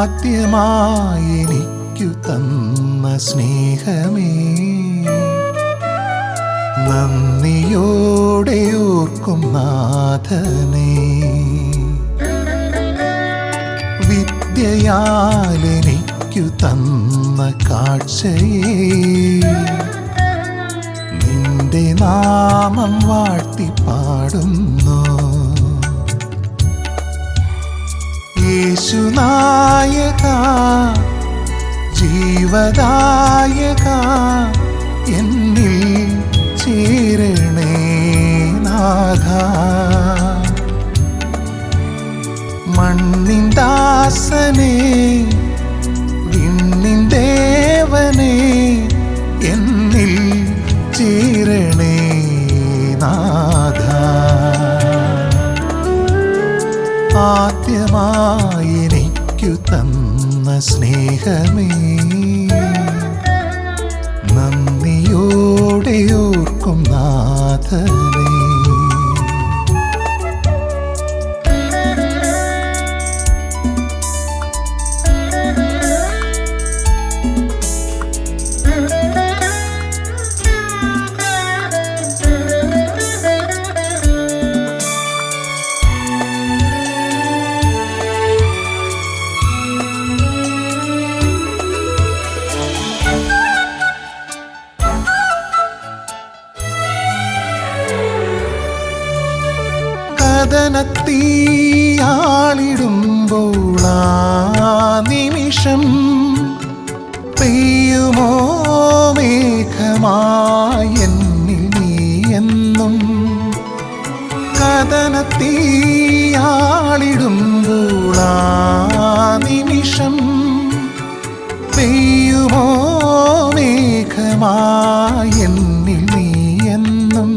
ആദ്യമായി എനിക്കു തന്ന സ്നേഹമേ, നന്ദിയോടെ ഓർക്കും നാഥനേ. വിദ്യയാൽ എനിക്കു തന്ന കാഴ്ചയേ, നിന്റെ നാമം വാഴ്ത്തി പാടുന്നു. യേശുനായക, ജീവദായക, എന്നിൽ ചേരണേ നാഥ. മണ്ണിൻ ദാസനേ, വിണ്ണിൻ ദേവനേ, എന്നിൽ ചേരണേ നാഥ. ആദ്യമായി എനിക്കു തന്ന സ്നേഹമേ, നന്ദിയോടെ ഓർക്കും നാഥനേ. കഥനത്തീയാളിടുമ്പോൾ ആ നിമിഷം പെയ്യുമോ മേഘമായി എന്നിൽ നീ എന്നും. കഥനത്തീയാളിടുമ്പോൾ ആ നിമിഷം പെയ്യുമോ മേഘമായി എന്നിൽ നീ എന്നും.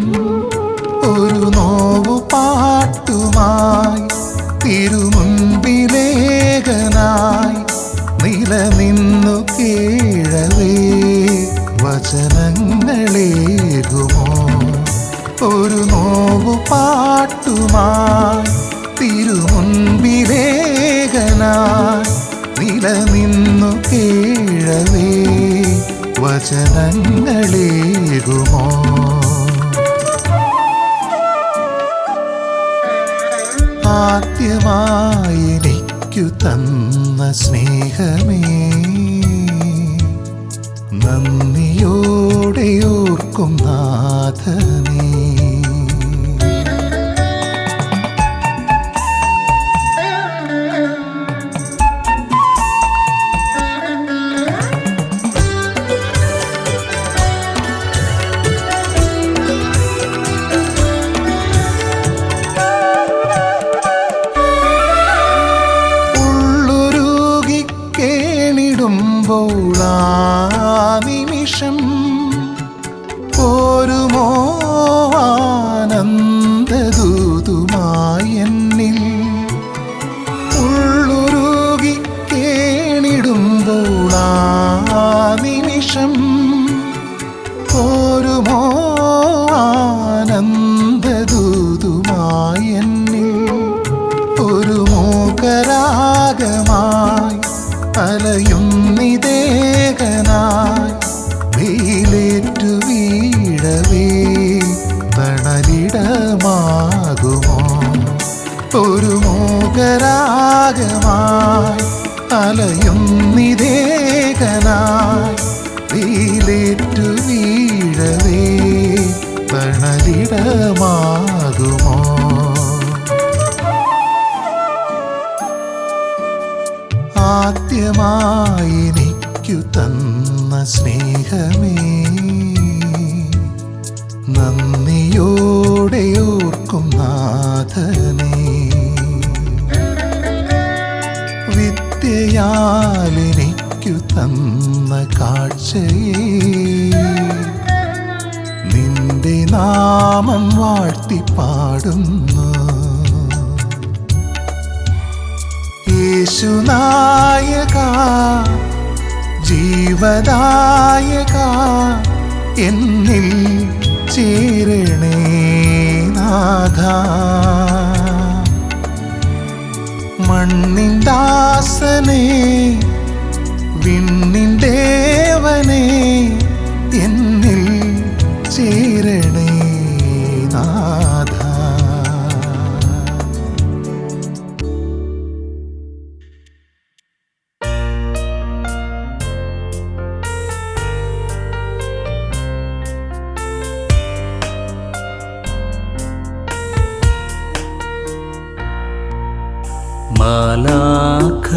ഒരു നോവു പാട്ടുമായി തിരുമുൻപിലേകനായി നിലനിന്നു കേഴവേ വചനങ്ങളേകുമോ. ഒരു നോവു പാട്ടുമായി തിരുമുൻപിലേകനായി നിലനിന്നു കേഴവേ വചനങ്ങളേകുമോ. ആദ്യമായി എനിക്കു തന്ന സ്നേഹമേ, നന്ദിയോടെ ഓർക്കും നാഥനേ. ആ നിമിഷം പോരുമോ ആനന്ദദൂതുമായി എന്നിൽ. ഉള്ളുരുകി കേണിടുമ്പോൾ ആ നിമിഷം പോരുമോ ആനന്ദദൂതുമായി എന്നിൽ. ഒരു മൂകരാഗമായി അലയുന്നിദേകനായി വെയിലേറ്റു വീഴവേ തണലിടമാകുമോ. ഒരു മൂകരാഗമായി അലയുന്നിദേകനായി വെയിലേറ്റു വീഴവേ തണലിടമാകുമോ. ആദ്യമായി എനിക്കു തന്ന സ്നേഹമേ, നന്ദിയോടെ ഓർക്കും നാഥനേ. വിദ്യയാൽ എനിക്കു തന്ന കാഴ്ചയേ, നിന്റെ നാമം വാഴ്ത്തി പാടുന്നു. യേശുനായക, ജീവദായക, എന്നിൽ ചേരണേ നാഥ. മണ്ണിൻ ദാസനേ, ദാസനെ വിണ്ണിൻ്റേവനെ എന്നിൽ ചേരണേ നാഥ.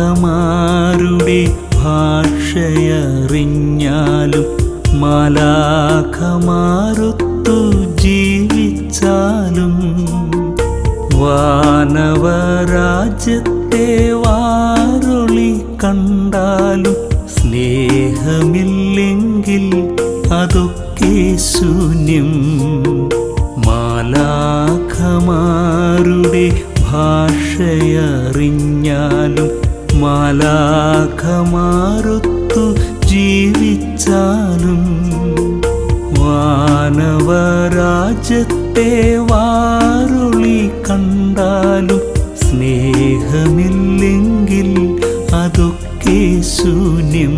മാലാഖമാരുടെ ഭാഷയറിഞ്ഞാലും മാലാഖമാരൊത്തു ജീവിച്ചാലും വാനവരാജ്യത്തെ വാരൊളി കണ്ടാലും സ്നേഹമില്ലെങ്കിൽ അതൊക്കെ ശൂന്യം. മാലാഖമാരുടെ ഭാഷയറിഞ്ഞാലും മാലാഖമാരൊത്തു ജീവിച്ചാലും വാനവരാജ്യത്തെ വാരൊളി കണ്ടാലും സ്നേഹമില്ലെങ്കിൽ അതൊക്കെ ശൂന്യം.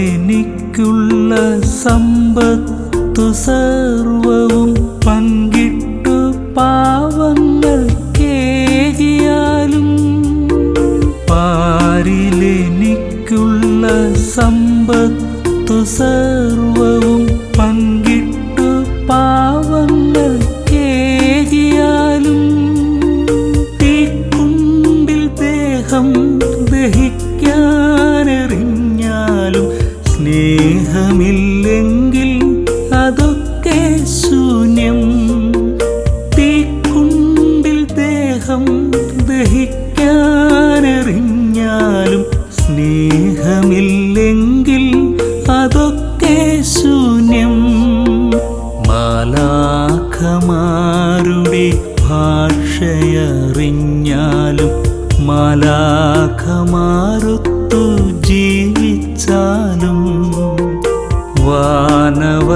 പാരിലെനിക്കുള്ള സമ്പത്തു സർവവും പങ്കിട്ടു പാവങ്ങൾ കേകിയാലും പാരിലെനിക്കുള്ള സമ്പത്തു സർവവും പങ്കിട്ടു പാവങ്ങൾ കേകിയാലും തീക്കുണ്ടിൽ ദേഹം ദഹിക്കാനെറിഞ്ഞാലും സ്നേഹമില്ലെങ്കിൽ അതൊക്കെ ശൂന്യം. തീക്കുണ്ടിൽ ദേഹം ദഹിക്കാനെറിഞ്ഞാലും സ്നേഹമില്ലെങ്കിൽ അതൊക്കെ ശൂന്യം. മാലാഖമാരുടെ ഭാഷയറിഞ്ഞാലും മാലാഖമാരൊത്തു ജീവിച്ചാലും വാനവരാജ്യത്തെ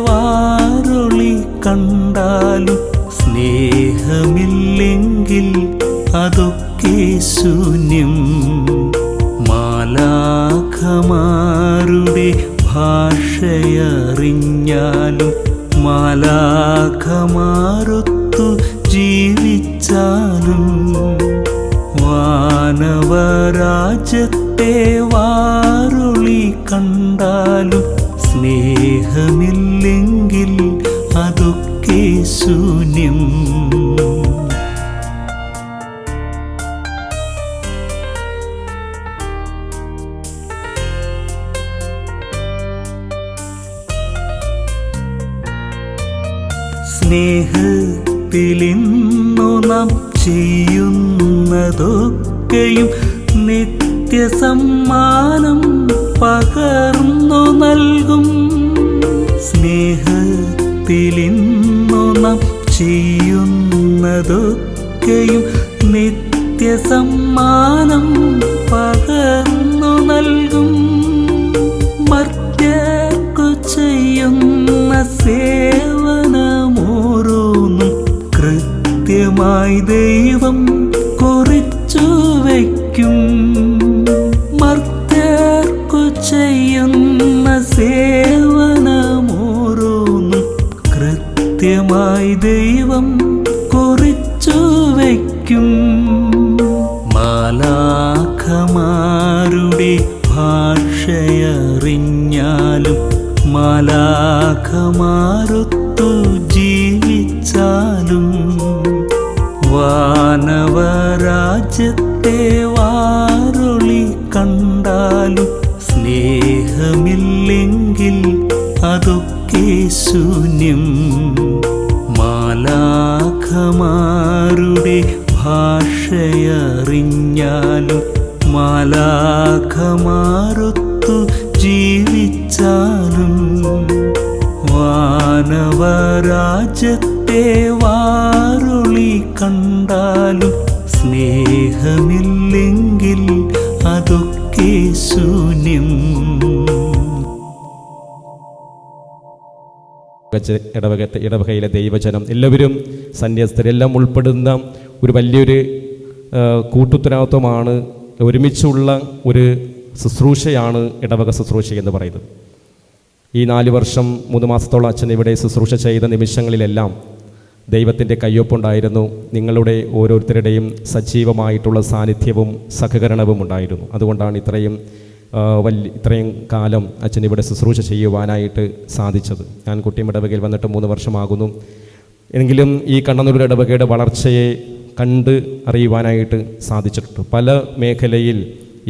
വാരൊളി കണ്ടാലും സ്നേഹമില്ലെങ്കിൽ അതൊക്കെ ശൂന്യം. മാലാഖമാരുടെ ഭാഷയറിഞ്ഞാലും മാലാഖമാരൊത്തു ജീവിച്ചാലും വാനവരാജ്യത്തെ വാരൊളി കണ്ടാലും സ്നേഹമില്ലെങ്കിൽ അതൊക്കെ ശൂന്യം. സ്നേഹത്തിലിന്നു നാം ചെയ്യുന്നതൊക്കെയും നിത്യസമ്മാനം പകർന്നു നൽകും. സ്നേഹത്തിലിന്നു നാം ചെയ്യുന്നതൊക്കെയും നിത്യസമ്മാനം പകർന്നു നൽകും. മർത്യർക്കു ചെയ്യുന്ന സേവനമോരോന്നും കൃത്യമായി ദൈവം കുറിച്ചു വയ്ക്കും. മർത്യർക്കു ചെയ്യുന്ന സേവനമോരോന്നും കൃത്യമായി ദൈവം കുറിച്ചു വയ്ക്കും. മാലാഖമാരുടെ ഭാഷയറിഞ്ഞാലും മാലാഖമാരൊത്തു ജീവിച്ചാലും വാനവരാജ്യത്തെ വാരൊളി കണ്ടാലും സ്നേഹമില്ലെങ്കിൽ അതൊക്കെ ശൂന്യം. മാലാഖമാരുടെ ഭാഷയറിഞ്ഞാലും മാലാഖമാരൊത്തു ജീവിച്ചാലും വാനവരാജ്യത്തെ വാരൊളി കണ്ടാലും സ്നേഹമില്ലെങ്കിൽ അടുക്കിൽ അതൊക്കെ ശൂന്യം. ഇടവകയിലെ ദൈവജനം എല്ലാവരും സന്യസ്തരെല്ലാം ഉൾപ്പെടുന്ന ഒരു വലിയൊരു കൂട്ടുത്തരവാദിത്വമാണ്, ഒരുമിച്ചുള്ള ഒരു ശുശ്രൂഷയാണ് ഇടവക ശുശ്രൂഷ എന്ന് പറയുന്നത്. ഈ 4 വർഷം 3 മാസത്തോളം അച്ഛൻ ഇവിടെ ശുശ്രൂഷ ചെയ്ത നിമിഷങ്ങളിലെല്ലാം ദൈവത്തിൻ്റെ കയ്യൊപ്പുണ്ടായിരുന്നു. നിങ്ങളുടെ ഓരോരുത്തരുടെയും സജീവമായിട്ടുള്ള സാന്നിധ്യവും സഹകരണവും ഉണ്ടായിരുന്നു. അതുകൊണ്ടാണ് ഇത്രയും കാലം അച്ഛൻ ഇവിടെ ശുശ്രൂഷ ചെയ്യുവാനായിട്ട് സാധിച്ചത്. ഞാൻ കുട്ടിയം ഇടവകയിൽ വന്നിട്ട് 3 വർഷമാകുന്നു. എങ്കിലും ഈ കണ്ണനൂർ ഇടവകയുടെ വളർച്ചയെ കണ്ട് അറിയുവാനായിട്ട് സാധിച്ചിട്ടുണ്ട്. പല മേഖലയിൽ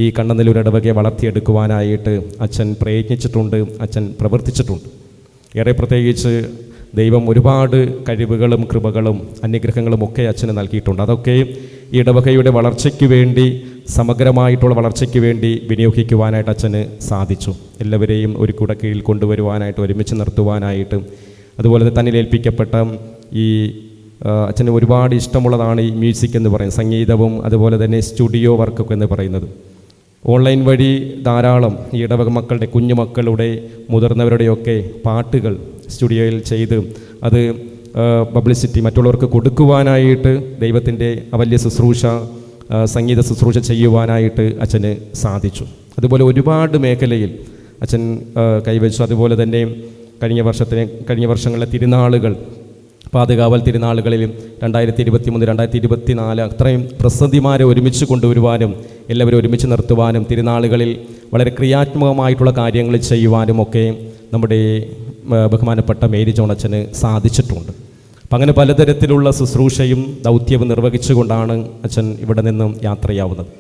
ഈ കണ്ണനല്ലൂർ ഇടവകയെ വളർത്തിയെടുക്കുവാനായിട്ട് അച്ഛൻ പ്രയത്നിച്ചിട്ടുണ്ട്, അച്ഛൻ പ്രവർത്തിച്ചിട്ടുണ്ട്. ഏറെ പ്രത്യേകിച്ച് ദൈവം ഒരുപാട് കഴിവുകളും കൃപകളും അനുഗ്രഹങ്ങളും ഒക്കെ അച്ഛന് നൽകിയിട്ടുണ്ട്. അതൊക്കെ ഈ ഇടവകയുടെ വളർച്ചയ്ക്ക് വേണ്ടി, സമഗ്രമായിട്ടുള്ള വളർച്ചയ്ക്ക് വേണ്ടി വിനിയോഗിക്കുവാനായിട്ട് അച്ഛന് സാധിച്ചു. എല്ലാവരെയും ഒരു കുട കീഴിൽ കൊണ്ടുവരുവാനായിട്ട്, ഒരുമിച്ച് നിർത്തുവാനായിട്ട്, അതുപോലെ തന്നെ ഏൽപ്പിക്കപ്പെട്ട ഈ അച്ഛന് ഒരുപാട് ഇഷ്ടമുള്ളതാണ് ഈ മ്യൂസിക് എന്ന് പറയുന്നത്, സംഗീതവും അതുപോലെ തന്നെ സ്റ്റുഡിയോ വർക്കൊക്കെ എന്ന് പറയുന്നത്. ഓൺലൈൻ വഴി ധാരാളം ഈ ഇടവക മക്കളുടെ, കുഞ്ഞുമക്കളുടെ, മുതിർന്നവരുടെയൊക്കെ പാട്ടുകൾ സ്റ്റുഡിയോയിൽ ചെയ്ത് അത് പബ്ലിസിറ്റി മറ്റുള്ളവർക്ക് കൊടുക്കുവാനായിട്ട് ദൈവത്തിൻ്റെ വലിയ ശുശ്രൂഷ, സംഗീത ശുശ്രൂഷ ചെയ്യുവാനായിട്ട് അച്ഛന് സാധിച്ചു. അതുപോലെ ഒരുപാട് മേഖലയിൽ അച്ഛൻ കൈവച്ചു. അതുപോലെ തന്നെ കഴിഞ്ഞ വർഷങ്ങളിലെ തിരുനാളുകൾ, പാതുകാവൽ തിരുനാളുകളിലും 2023, 2024 അത്രയും പ്രസിദ്ധിമാരെ ഒരുമിച്ച് കൊണ്ടുവരുവാനും എല്ലാവരും ഒരുമിച്ച് നിർത്തുവാനും തിരുനാളുകളിൽ വളരെ ക്രിയാത്മകമായിട്ടുള്ള കാര്യങ്ങൾ ചെയ്യുവാനും ഒക്കെ നമ്മുടെ ബഹുമാനപ്പെട്ട മേരി ജോൺ അച്ഛന് സാധിച്ചിട്ടുണ്ട്. അപ്പം അങ്ങനെ പലതരത്തിലുള്ള ശുശ്രൂഷയും ദൗത്യവും നിർവഹിച്ചുകൊണ്ടാണ് അച്ഛൻ ഇവിടെ നിന്നും യാത്രയാവുന്നത്.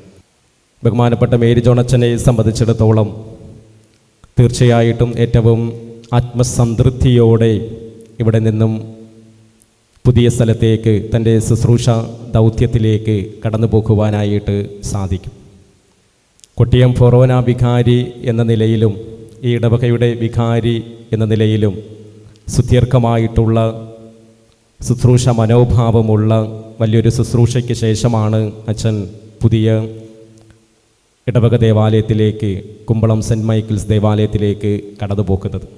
ബഹുമാനപ്പെട്ട മേരി ജോൺ അച്ഛനെ സംബന്ധിച്ചിടത്തോളം തീർച്ചയായിട്ടും ഏറ്റവും ആത്മസംതൃപ്തിയോടെ ഇവിടെ നിന്നും പുതിയ സ്ഥലത്തേക്ക്, തൻ്റെ ശുശ്രൂഷ ദൗത്യത്തിലേക്ക് കടന്നു പോകുവാനായിട്ട് സാധിക്കും. കൊട്ടിയം ഫൊറോന വികാരി എന്ന നിലയിലും ഈ ഇടവകയുടെ വികാരി എന്ന നിലയിലും സുദീർഘമായിട്ടുള്ള ശുശ്രൂഷ മനോഭാവമുള്ള വലിയൊരു ശുശ്രൂഷയ്ക്ക് ശേഷമാണ് അച്ഛൻ പുതിയ ഇടവക ദേവാലയത്തിലേക്ക്, കുമ്പളം സെൻറ്റ് മൈക്കിൾസ് ദേവാലയത്തിലേക്ക് കടന്നു പോകുന്നത്.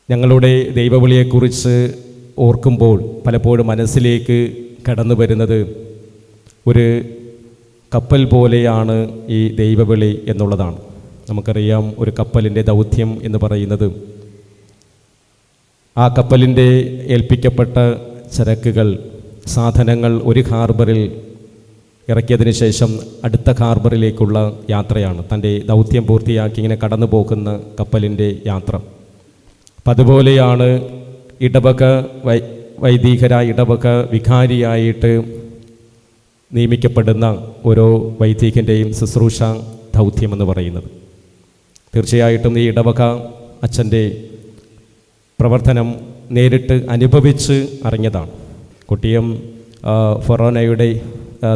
ഞങ്ങളുടെ ദൈവവിളിയെക്കുറിച്ച് ഓർക്കുമ്പോൾ പലപ്പോഴും മനസ്സിലേക്ക് കടന്നു വരുന്നത് ഒരു കപ്പൽ പോലെയാണ് ഈ ദൈവവിളി എന്നുള്ളതാണ്. നമുക്കറിയാം, ഒരു കപ്പലിൻ്റെ ദൗത്യം എന്ന് പറയുന്നത് ആ കപ്പലിൻ്റെ ഏൽപ്പിക്കപ്പെട്ട ചരക്കുകൾ, സാധനങ്ങൾ ഒരു ഹാർബറിൽ ഇറക്കിയതിന് ശേഷം അടുത്ത ഹാർബറിലേക്കുള്ള യാത്രയാണ്. തൻ്റെ ദൗത്യം പൂർത്തിയാക്കി ഇങ്ങനെ കടന്നു പോകുന്ന കപ്പലിൻ്റെ യാത്ര. അപ്പം അതുപോലെയാണ് ഇടവക വൈദികരായ ഇടവക വികാരിയായിട്ട് നിയമിക്കപ്പെടുന്ന ഓരോ വൈദികൻ്റെയും ശുശ്രൂഷ ദൗത്യമെന്ന് പറയുന്നത്. തീർച്ചയായിട്ടും ഈ ഇടവക അച്ഛൻ്റെ പ്രവർത്തനം നേരിട്ട് അനുഭവിച്ച് അറിഞ്ഞതാണ്. കൊട്ടിയം ഫൊറോനയുടെ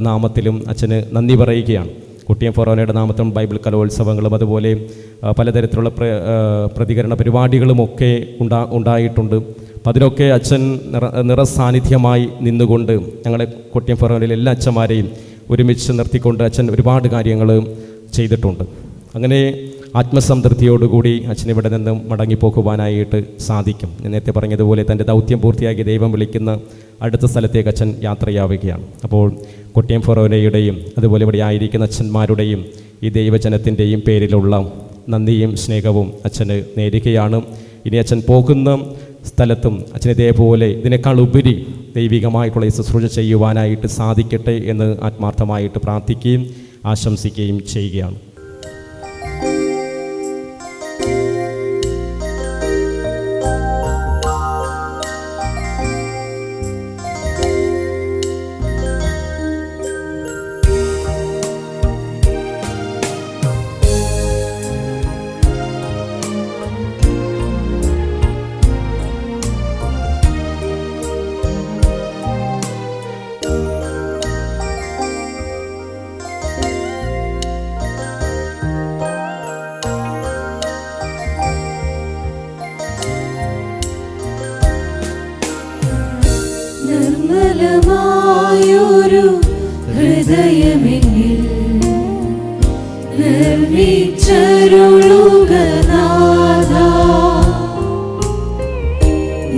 നാമത്തിലും അച്ഛന് നന്ദി പറയുകയാണ്. കൊട്ടിയം ഫൊറോനയുടെ നാമത്തിലും ബൈബിൾ കലോത്സവങ്ങളും അതുപോലെ പലതരത്തിലുള്ള പ്രതികരണ പരിപാടികളുമൊക്കെ ഉണ്ടായിട്ടുണ്ട്. അപ്പം അതിനൊക്കെ അച്ഛൻ നിറസാന്നിധ്യമായി നിന്നുകൊണ്ട് ഞങ്ങളെ കൊട്ടിയം ഫൊറോനയിലെ എല്ലാ അച്ഛന്മാരെയും ഒരുമിച്ച് നിർത്തിക്കൊണ്ട് അച്ഛൻ ഒരുപാട് കാര്യങ്ങൾ ചെയ്തിട്ടുണ്ട്. അങ്ങനെ ആത്മസംതൃപ്തിയോടുകൂടി അച്ഛൻ ഇവിടെ നിന്നും മടങ്ങിപ്പോകുവാനായിട്ട് സാധിക്കും. ഞാൻ നേരത്തെ പറഞ്ഞതുപോലെ തൻ്റെ ദൗത്യം പൂർത്തിയാക്കി ദൈവം വിളിക്കുന്ന അടുത്ത സ്ഥലത്തേക്ക് അച്ഛൻ യാത്രയാവുകയാണ്. അപ്പോൾ കൊട്ടിയം ഫൊറോനയുടെയും അതുപോലെ ഇവിടെ ആയിരിക്കുന്ന അച്ഛന്മാരുടെയും ഈ ദൈവജനത്തിൻ്റെയും പേരിലുള്ള നന്ദിയും സ്നേഹവും അച്ഛന് നേരുകയാണ്. ഇനി അച്ഛൻ പോകുന്ന സ്ഥലത്തും അച്ഛൻ ഇതേപോലെ ഇതിനേക്കാൾ ഉപരി ദൈവികമായിട്ടുള്ള ഈ ശുശ്രൂഷ ചെയ്യുവാനായിട്ട് സാധിക്കട്ടെ എന്ന് ആത്മാർത്ഥമായിട്ട് പ്രാർത്ഥിക്കുകയും ആശംസിക്കുകയും ചെയ്യുകയാണ്. നിർമ്മലമായൊരു ഹൃദയമെന്നിൽ നിർമ്മിച്ചരുളുക നാഥാ.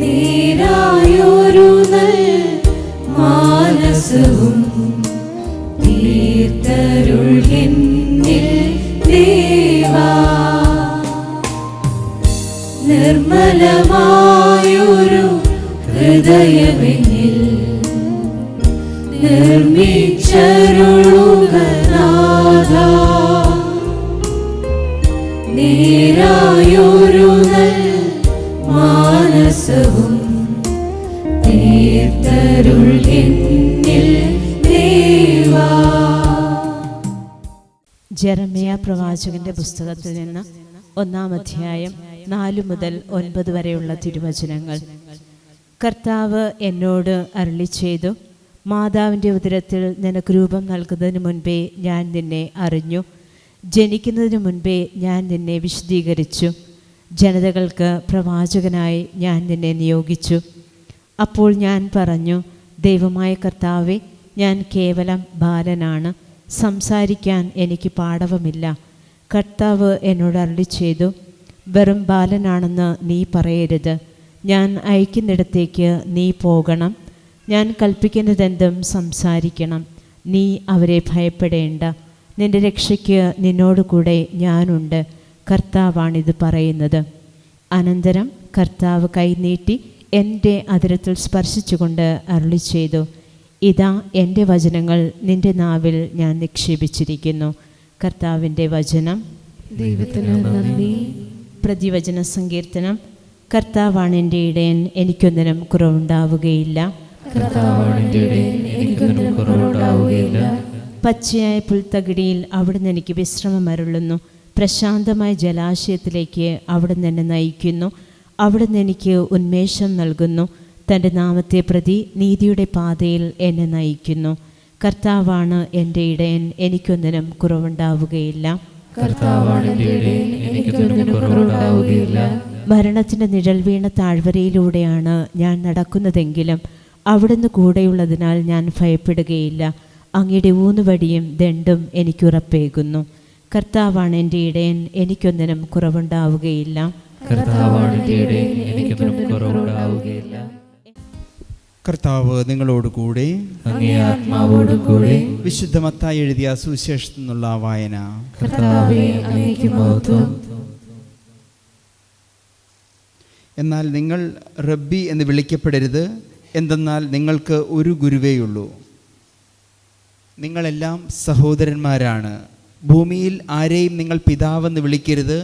നീരായൊരു നൽ മാനസവും തീർത്തരുൾന്നിൽ ദേവാ. നിർമ്മലമായൊരു ഹൃദയമെന്നിൽ നിർമ്മിച്ചരുളുക നാഥാ. നേരായൊരു നൽ മാനസവും തീർത്തരുൾന്നിൽ ദേവാ. ജെറമ്യ പ്രവാചകന്റെ പുസ്തകത്തിൽ നിന്ന് 1-ാം അധ്യായം 4 മുതൽ 9 വരെയുള്ള തിരുവചനങ്ങൾ. കർത്താവ് എന്നോട് അരുളിച്ചെയ്തു, മാതാവിൻ്റെ ഉദരത്തിൽ നിനക്ക് രൂപം നൽകുന്നതിന് മുൻപേ ഞാൻ നിന്നെ അറിഞ്ഞു, ജനിക്കുന്നതിന് മുൻപേ ഞാൻ നിന്നെ വിശദീകരിച്ചു, ജനതകൾക്ക് പ്രവാചകനായി ഞാൻ നിന്നെ നിയോഗിച്ചു. അപ്പോൾ ഞാൻ പറഞ്ഞു, ദൈവമായ കർത്താവേ, ഞാൻ കേവലം ബാലനാണ്, സംസാരിക്കാൻ എനിക്ക് പാടവമില്ല. കർത്താവ് എന്നോട് അരുളിച്ചെയ്തു, വെറും ബാലനാണെന്ന് നീ പറയരുത്. ഞാൻ അയക്കുന്നിടത്തേക്ക് നീ പോകണം. ഞാൻ കൽപ്പിക്കുന്നതെന്തും സംസാരിക്കണം. നീ അവരെ ഭയപ്പെടേണ്ട. നിന്റെ രക്ഷയ്ക്ക് നിന്നോട് കൂടെ ഞാനുണ്ട്. കർത്താവാണിത് പറയുന്നത്. അനന്തരം കർത്താവ് കൈനീട്ടി എൻ്റെ അധരത്തിൽ സ്പർശിച്ചുകൊണ്ട് അരുളിച്ചെയ്തു, ഇതാ എൻ്റെ വചനങ്ങൾ നിന്റെ നാവിൽ ഞാൻ നിക്ഷേപിച്ചിരിക്കുന്നു. കർത്താവിൻ്റെ വചനം. ദൈവത്തിന് നന്ദി. പ്രതിവചന സങ്കീർത്തനം. കർത്താവാണ് എൻ്റെ ഇടയൻ, എനിക്കൊന്നിനും കുറവുണ്ടാവുകയില്ല. പച്ചയായ പുൽത്തകിടിയിൽ അവിടുന്ന് എനിക്ക് വിശ്രമം അരുളുന്നു. പ്രശാന്തമായ ജലാശയത്തിലേക്ക് അവിടുന്ന് എന്നെ നയിക്കുന്നു. അവിടുന്ന് എനിക്ക് ഉന്മേഷം നൽകുന്നു. തൻ്റെ നാമത്തെ പ്രതി നീതിയുടെ പാതയിൽ എന്നെ നയിക്കുന്നു. കർത്താവാണ് എൻ്റെ ഇടയൻ, എനിക്കൊന്നിനും കുറവുണ്ടാവുകയില്ല. മരണത്തിൻ്റെ നിഴൽ വീണ താഴ്വരയിലൂടെയാണ് ഞാൻ നടക്കുന്നതെങ്കിലും അവിടുന്ന് കൂടെയുള്ളതിനാൽ ഞാൻ ഭയപ്പെടുകയില്ല. അങ്ങയുടെ ഊന്നുവടിയും ദണ്ഡും എനിക്കുറപ്പേകുന്നു. കർത്താവാണ് എൻ്റെ ഇടയൻ, എനിക്കൊന്നിനും കുറവുണ്ടാവുകയില്ല. കർത്താവ് നിങ്ങളോടുകൂടെ, അങ്ങേ ആത്മാവോടുകൂടെ. വിശുദ്ധ മത്തായി എഴുതിയ സുവിശേഷത്തിൽ നിന്നുള്ള വായന. കർത്താവേ, അങ്ങേക്ക് മഹത്വം. എന്നാൽ നിങ്ങൾ റബ്ബി എന്ന് വിളിക്കപ്പെടരുത്, എന്തെന്നാൽ നിങ്ങൾക്ക് ഒരു ഗുരുവേയുള്ളൂ. നിങ്ങളെല്ലാം സഹോദരന്മാരാണ്. ഭൂമിയിൽ ആരെയും നിങ്ങൾ പിതാവെന്ന് വിളിക്കരുത്,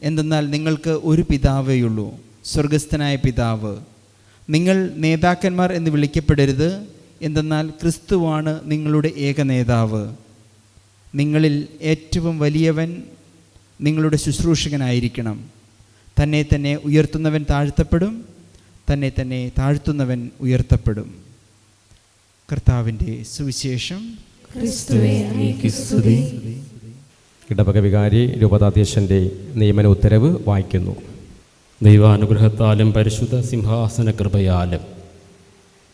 എന്തെന്നാൽ നിങ്ങൾക്ക് ഒരു പിതാവേയുള്ളൂ, സ്വർഗസ്ഥനായ പിതാവ്. നിങ്ങൾ നേതാക്കന്മാർ എന്ന് വിളിക്കപ്പെടരുത്, എന്തെന്നാൽ ക്രിസ്തുവാണ് നിങ്ങളുടെ ഏക നേതാവ്. നിങ്ങളിൽ ഏറ്റവും വലിയവൻ നിങ്ങളുടെ ശുശ്രൂഷകനായിരിക്കണം. തന്നെ തന്നെ ഉയർത്തുന്നവൻ താഴ്ത്തപ്പെടും, തന്നെ തന്നെ താഴ്ത്തുന്നവൻ ഉയർത്തപ്പെടും. കർത്താവിൻ്റെ സുവിശേഷം. ക്രിസ്തുവേ, അങ്ങേക്ക് സ്തുതി. ഇടവക വികാരി രൂപതാധ്യക്ഷൻ്റെ നിയമന ഉത്തരവ് വായിക്കുന്നു. ദൈവാനുഗ്രഹത്താലും പരിശുദ്ധ സിംഹാസന കൃപയാലും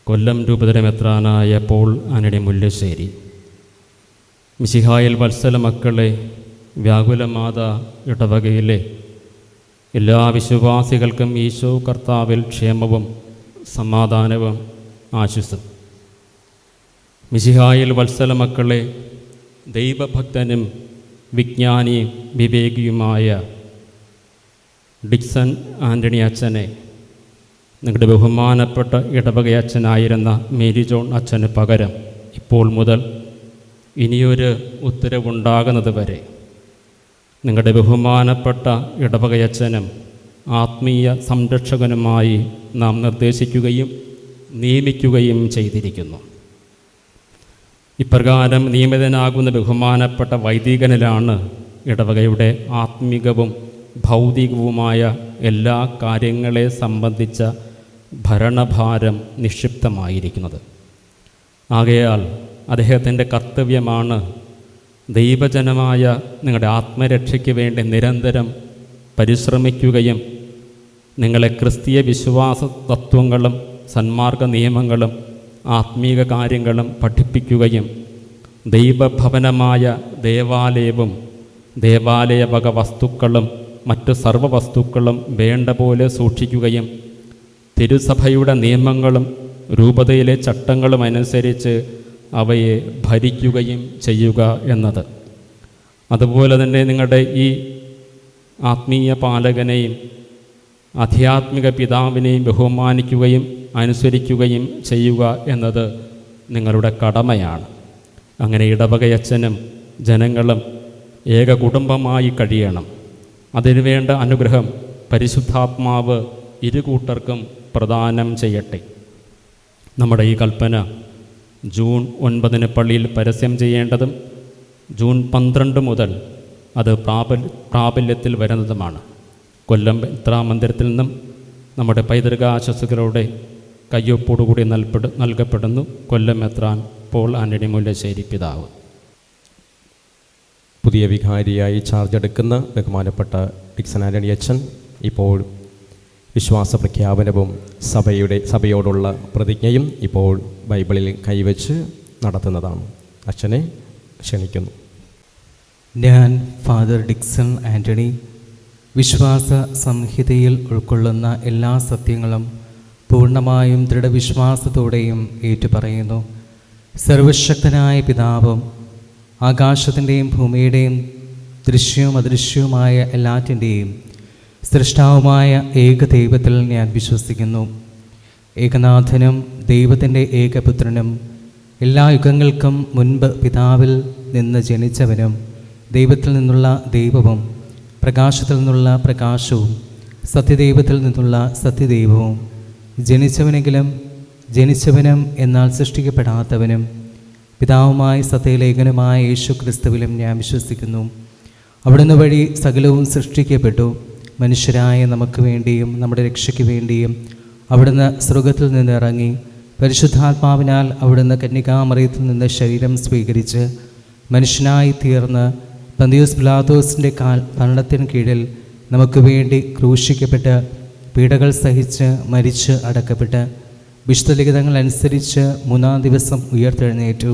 കൊല്ലം രൂപതരമെത്രാനായ പോൾ ആന്റണി മുല്ലശ്ശേരി, മിശിഹായിൽ വത്സല മക്കളെ, വ്യാകുലമാതാ ഇടവകയിലെ എല്ലാ വിശ്വാസികൾക്കും ഈശോ കർത്താവിൽ ക്ഷേമവും സമാധാനവും ആശംസും. മിശിഹായിൽ വത്സല മക്കളെ, ദൈവഭക്തനും വിജ്ഞാനിയും വിവേകിയുമായ ഡിക്സൺ ആൻ്റണി അച്ഛനെ നിങ്ങളുടെ ബഹുമാനപ്പെട്ട ഇടവകയച്ഛനായിരുന്ന മേരി ജോൺ അച്ഛന് പകരം ഇപ്പോൾ മുതൽ ഇനിയൊരു ഉത്തരവുണ്ടാകുന്നത് വരെ നിങ്ങളുടെ ബഹുമാനപ്പെട്ട ഇടവകയച്ഛനും ആത്മീയ സംരക്ഷകനുമായി നാം നിർദ്ദേശിക്കുകയും നിയമിക്കുകയും ചെയ്തിരിക്കുന്നു. ഇപ്രകാരം നിയമിതനാകുന്ന ബഹുമാനപ്പെട്ട വൈദികനിലാണ് ഇടവകയുടെ ആത്മീകവും ഭൗതികവുമായ എല്ലാ കാര്യങ്ങളെ സംബന്ധിച്ച ഭരണഭാരം നിക്ഷിപ്തമായിരിക്കുന്നത്. ആകയാൽ അദ്ദേഹത്തിൻ്റെ കർത്തവ്യമാണ് ദൈവജനമായ നിങ്ങളുടെ ആത്മരക്ഷയ്ക്ക് വേണ്ടി നിരന്തരം പരിശ്രമിക്കുകയും നിങ്ങളെ ക്രിസ്തീയ വിശ്വാസ തത്വങ്ങളും സന്മാർഗ നിയമങ്ങളും ആത്മീക കാര്യങ്ങളും പഠിപ്പിക്കുകയും ദൈവഭവനമായ ദേവാലയവും ദേവാലയ വക വസ്തുക്കളും മറ്റു സർവ്വവസ്തുക്കളും വേണ്ട പോലെ സൂക്ഷിക്കുകയും തിരുസഭയുടെ നിയമങ്ങളും രൂപതയിലെ ചട്ടങ്ങളും അനുസരിച്ച് അവയെ ഭരിക്കുകയും ചെയ്യുക എന്നത്. അതുപോലെ തന്നെ നിങ്ങളുടെ ഈ ആത്മീയ പാലകനെയും ആധ്യാത്മിക പിതാവിനെയും ബഹുമാനിക്കുകയും അനുസരിക്കുകയും ചെയ്യുക എന്നത് നിങ്ങളുടെ കടമയാണ്. അങ്ങനെ ഇടവകയച്ഛനും ജനങ്ങളും ഏക കുടുംബമായി കഴിയണം. അതിനുവേണ്ട അനുഗ്രഹം പരിശുദ്ധാത്മാവ് ഇരുകൂട്ടർക്കും പ്രദാനം ചെയ്യട്ടെ. നമ്മുടെ ഈ കൽപ്പന ജൂൺ 9 പള്ളിയിൽ പരസ്യം ചെയ്യേണ്ടതും ജൂൺ 12 മുതൽ അത് പ്രാബല്യത്തിൽ വരുന്നതുമാണ്. കൊല്ലം മെത്രാമന്ദിരത്തിൽ നിന്നും നമ്മുടെ പൈതൃക ആശംസകളുടെ കയ്യൊപ്പോടുകൂടി നൽകപ്പെടുന്നു. കൊല്ലം മെത്രാൻ പോൾ ആൻ്റണി മുല്ലശ്ശേരി പിതാവ്. പുതിയ വികാരിയായി ചാർജ് എടുക്കുന്ന ബഹുമാനപ്പെട്ട ഡിക്സൺ ആൻ്റണി അച്ഛൻ ഇപ്പോൾ വിശ്വാസ പ്രഖ്യാപനവും സഭയോടുള്ള പ്രതിജ്ഞയും ഇപ്പോൾ ബൈബിളിൽ കൈവച്ച് നടത്തുന്നതാണ്. അച്ഛനെ ക്ഷണിക്കുന്നു. ഞാൻ ഫാദർ ഡിക്സൺ ആൻ്റണി വിശ്വാസ സംഹിതയിൽ ഉൾക്കൊള്ളുന്ന എല്ലാ സത്യങ്ങളും പൂർണ്ണമായും ദൃഢവിശ്വാസത്തോടെയും ഏറ്റുപറയുന്നു. സർവശക്തനായ പിതാവും ആകാശത്തിൻ്റെയും ഭൂമിയുടെയും ദൃശ്യവും അദൃശ്യവുമായ എല്ലാറ്റിൻ്റെയും സൃഷ്ടാവുമായ ഏകദൈവത്തിൽ ഞാൻ വിശ്വസിക്കുന്നു. ഏകനാഥനും ദൈവത്തിൻ്റെ ഏകപുത്രനും എല്ലാ യുഗങ്ങൾക്കും മുൻപ് പിതാവിൽ നിന്ന് ജനിച്ചവനും ദൈവത്തിൽ നിന്നുള്ള ദൈവവും പ്രകാശത്തിൽ നിന്നുള്ള പ്രകാശവും സത്യദൈവത്തിൽ നിന്നുള്ള സത്യദൈവവും ജനിച്ചവനെങ്കിലും ജനിച്ചവനും എന്നാൽ സൃഷ്ടിക്കപ്പെടാത്തവനും പിതാവുമായി സത്യലേഖനുമായ യേശു ക്രിസ്തുവിലും ഞാൻ വിശ്വസിക്കുന്നു. അവിടുന്ന് വഴി സകലവും സൃഷ്ടിക്കപ്പെട്ടു. മനുഷ്യരായ നമുക്ക് വേണ്ടിയും നമ്മുടെ രക്ഷയ്ക്ക് വേണ്ടിയും അവിടുന്ന് സ്വർഗത്തിൽ നിന്ന് ഇറങ്ങി പരിശുദ്ധാത്മാവിനാൽ അവിടുന്ന് കന്യകാമറിയത്തിൽ നിന്ന് ശരീരം സ്വീകരിച്ച് മനുഷ്യനായി തീർന്ന് പന്തിയോസ് പിലാത്തോസിൻ്റെ ഭരണത്തിന് കീഴിൽ നമുക്ക് വേണ്ടി ക്രൂശിക്കപ്പെട്ട് പീഡകൾ സഹിച്ച് മരിച്ച് അടക്കപ്പെട്ട് വിശുദ്ധ ലിഖിതങ്ങൾ അനുസരിച്ച് 3-ാം ദിവസം ഉയർത്തെഴുന്നേറ്റു.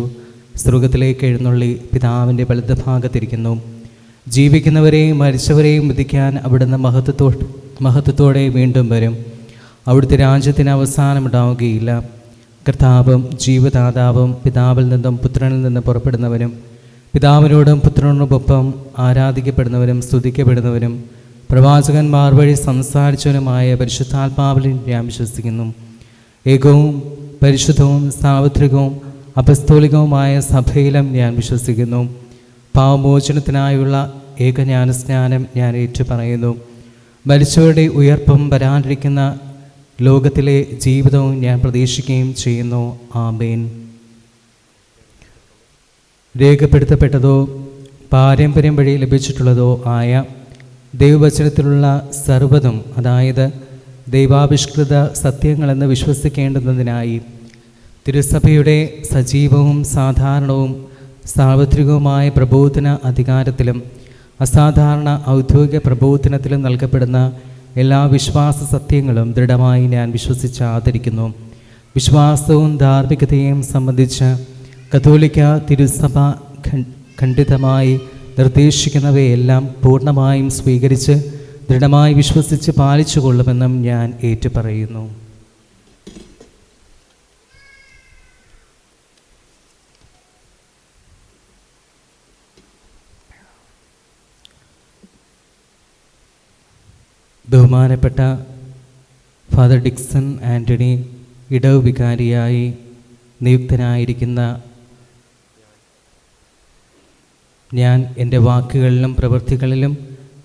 സ്വർഗത്തിലേക്ക് എഴുന്നള്ളി പിതാവിൻ്റെ വലതുഭാഗത്തിരിക്കുന്നു. ജീവിക്കുന്നവരെയും മരിച്ചവരെയും വിധിക്കാൻ അവിടുന്ന് മഹത്വത്തോടെ വീണ്ടും വരും. അവിടുത്തെ രാജ്യത്തിന് അവസാനമുണ്ടാവുകയില്ല. കർത്താവും ജീവദാതാവും പിതാവിൽ നിന്നും പുത്രനിൽ നിന്ന് പുറപ്പെടുന്നവനും പിതാവിനോടും പുത്രനോടൊപ്പം ആരാധിക്കപ്പെടുന്നവരും സ്തുതിക്കപ്പെടുന്നവരും പ്രവാചകന്മാർ വഴി സംസാരിച്ചവനുമായ പരിശുദ്ധാത്മാവിൽ ഞാൻ വിശ്വസിക്കുന്നു. ഏകവും പരിശുദ്ധവും സാർവത്രികവും അപസ്തോലികവുമായ സഭയിലും ഞാൻ വിശ്വസിക്കുന്നു. പാവമോചനത്തിനായുള്ള ഏകജ്ഞാനസ്നാനം ഞാൻ ഏറ്റുപറയുന്നു. മരിച്ചവരുടെ ഉയർപ്പും വരാനിരിക്കുന്ന ലോകത്തിലെ ജീവിതവും ഞാൻ പ്രതീക്ഷിക്കുകയും ചെയ്യുന്നു. ആമേൻ. രേഖപ്പെടുത്തപ്പെട്ടതോ പാരമ്പര്യം വഴി ലഭിച്ചിട്ടുള്ളതോ ആയ ദൈവവചനത്തിലുള്ള സർവ്വതും, അതായത് ദൈവാവിഷ്കൃത സത്യങ്ങളെന്ന് വിശ്വസിക്കേണ്ടുന്നതിനായി തിരുസഭയുടെ സജീവവും സാധാരണവും സാർവത്രികവുമായ പ്രബോധന അധികാരത്തിലും അസാധാരണ ഔദ്യോഗിക പ്രബോധനത്തിലും നൽകപ്പെടുന്ന എല്ലാ വിശ്വാസ സത്യങ്ങളും ദൃഢമായി ഞാൻ വിശ്വസിച്ച് ആദരിക്കുന്നു. വിശ്വാസവും ധാർമ്മികതയും സംബന്ധിച്ച് കത്തോലിക്ക തിരുസഭ ഖണ്ഡിതമായി നിർദ്ദേശിക്കുന്നവയെല്ലാം പൂർണ്ണമായും സ്വീകരിച്ച് ദൃഢമായി വിശ്വസിച്ച് പാലിച്ചു കൊള്ളുമെന്നും ഞാൻ ഏറ്റുപറയുന്നു. ബഹുമാനപ്പെട്ട ഫാദർ ഡിക്സൺ ആൻ്റണി ഇടവ് വികാരിയായി നിയുക്തനായിരിക്കുന്ന ഞാൻ എൻ്റെ വാക്കുകളിലും പ്രവൃത്തികളിലും